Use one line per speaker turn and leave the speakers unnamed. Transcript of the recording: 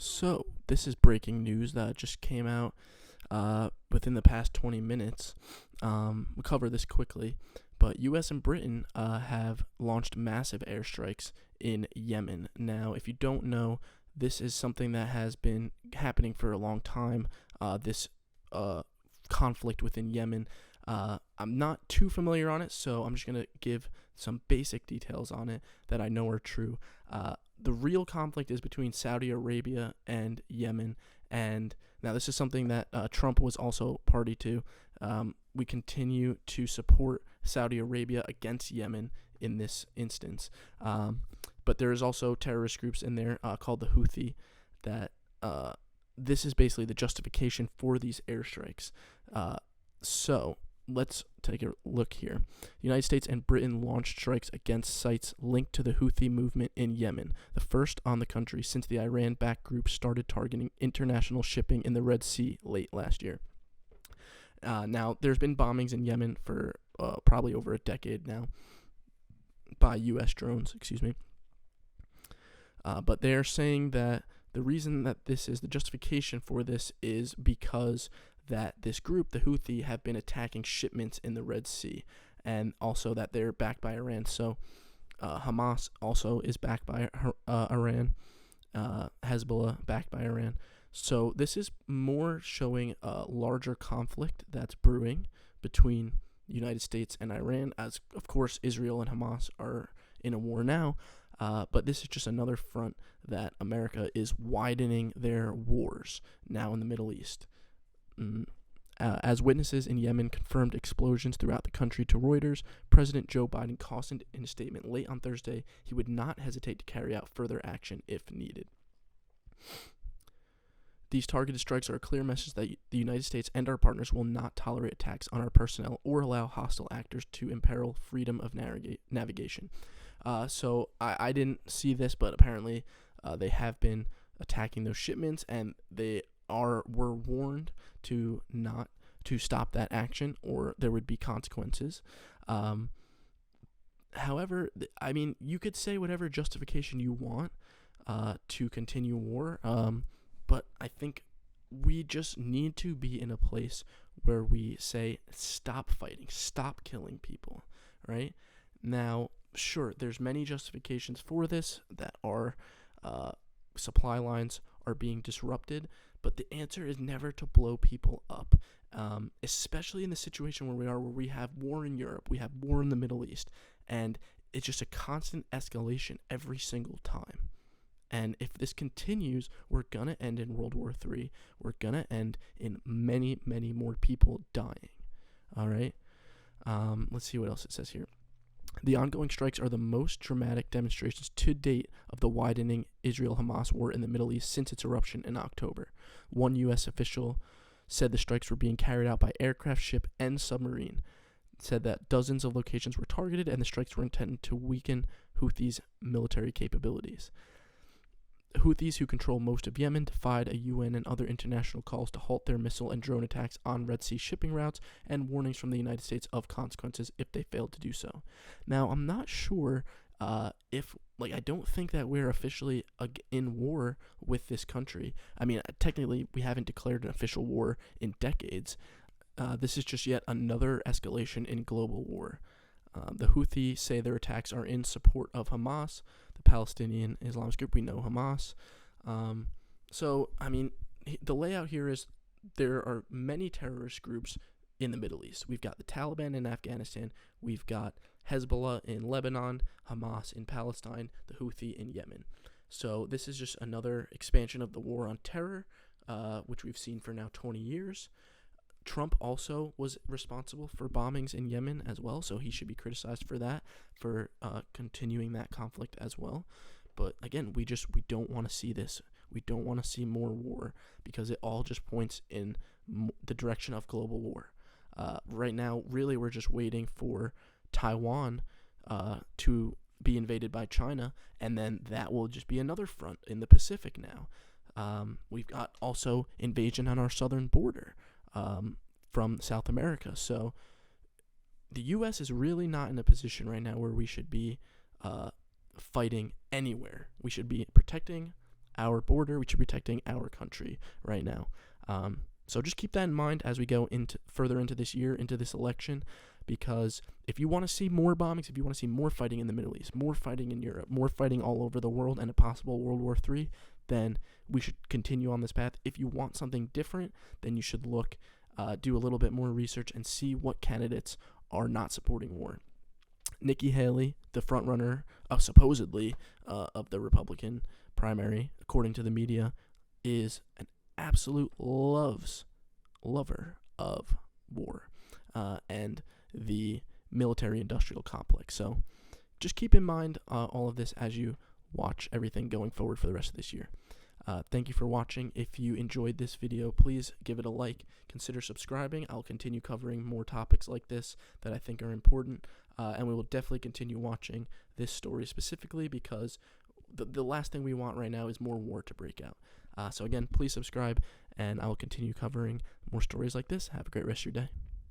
So, this is breaking news that just came out within the past 20 minutes. We'll cover this quickly, but U.S. and Britain have launched massive airstrikes in Yemen. Now, if you don't know, this is something that has been happening for a long time, this conflict within Yemen. I'm not too familiar on it, so I'm just going to give some basic details on it that I know are true. The real conflict is between Saudi Arabia and Yemen, and now this is something that Trump was also party to. We continue to support Saudi Arabia against Yemen in this instance, but there is also terrorist groups in there called the Houthi that this is basically the justification for these airstrikes. So let's take a look here. The United States and Britain launched strikes against sites linked to the Houthi movement in Yemen, the first on the country since the Iran-backed group started targeting international shipping in the Red Sea late last year. Now, there's been bombings in Yemen for probably over a decade now by U.S. drones, but they're saying that the reason that this is the justification for this is because that this group, the Houthi, have been attacking shipments in the Red Sea, and also that they're backed by Iran. So Hamas also is backed by Iran, Hezbollah backed by Iran. So this is more showing a larger conflict that's brewing between the United States and Iran, as of course Israel and Hamas are in a war now. But this is just another front that America is widening their wars now in the Middle East. As witnesses in Yemen confirmed explosions throughout the country to Reuters, President Joe Biden cautioned in a statement late on Thursday he would not hesitate to carry out further action if needed. These targeted strikes are a clear message that the United States and our partners will not tolerate attacks on our personnel or allow hostile actors to imperil freedom of navigation. So I didn't see this, but apparently they have been attacking those shipments, and they were warned to stop that action, or there would be consequences. However, I mean, you could say whatever justification you want to continue war, but I think we just need to be in a place where we say, stop fighting, stop killing people, right? Now, sure, there's many justifications for this that our supply lines are being disrupted, but the answer is never to blow people up, especially in the situation where we have war in Europe, we have war in the Middle East, and it's just a constant escalation every single time. And if this continues, we're going to end in World War III. We're going to end in many, many more people dying. All right? Let's see what else it says here. The ongoing strikes are the most dramatic demonstrations to date of the widening Israel-Hamas war in the Middle East since its eruption in October. One U.S. official said the strikes were being carried out by aircraft, ship, and submarine. It said that dozens of locations were targeted, and the strikes were intended to weaken Houthis' military capabilities. Houthis, who control most of Yemen, defied a UN and other international calls to halt their missile and drone attacks on Red Sea shipping routes and warnings from the United States of consequences if they failed to do so. Now, I'm not sure I don't think that we're officially in war with this country. I mean, technically, we haven't declared an official war in decades. This is just yet another escalation in global war. The Houthi say their attacks are in support of Hamas, the Palestinian Islamist group. We know Hamas. So, I mean, the layout here is there are many terrorist groups in the Middle East. We've got the Taliban in Afghanistan. We've got Hezbollah in Lebanon, Hamas in Palestine, the Houthi in Yemen. So this is just another expansion of the war on terror, which we've seen for now 20 years. Trump also was responsible for bombings in Yemen as well, so he should be criticized for that, for continuing that conflict as well. But again, we don't want to see this. We don't want to see more war because it all just points in the direction of global war. Right now, really, we're just waiting for Taiwan to be invaded by China, and then that will just be another front in the Pacific now. We've got also invasion on our southern border from South America. So the U.S. is really not in a position right now where we should be fighting anywhere. We should be protecting our border. We should be protecting our country right now. So just keep that in mind as we go further into this year, into this election, because if you want to see more bombings, if you want to see more fighting in the Middle East, more fighting in Europe, more fighting all over the world, and a possible World War III, then we should continue on this path. If you want something different, then you should do a little bit more research and see what candidates are not supporting war. Nikki Haley, the frontrunner, supposedly, of the Republican primary, according to the media, is an absolute lover of war and the military-industrial complex. So just keep in mind all of this as you watch everything going forward for the rest of this year. Thank you for watching. If you enjoyed this video, please give it a like. Consider subscribing. I'll continue covering more topics like this that I think are important, and we will definitely continue watching this story specifically because the last thing we want right now is more war to break out. So again, please subscribe, and I will continue covering more stories like this. Have a great rest of your day.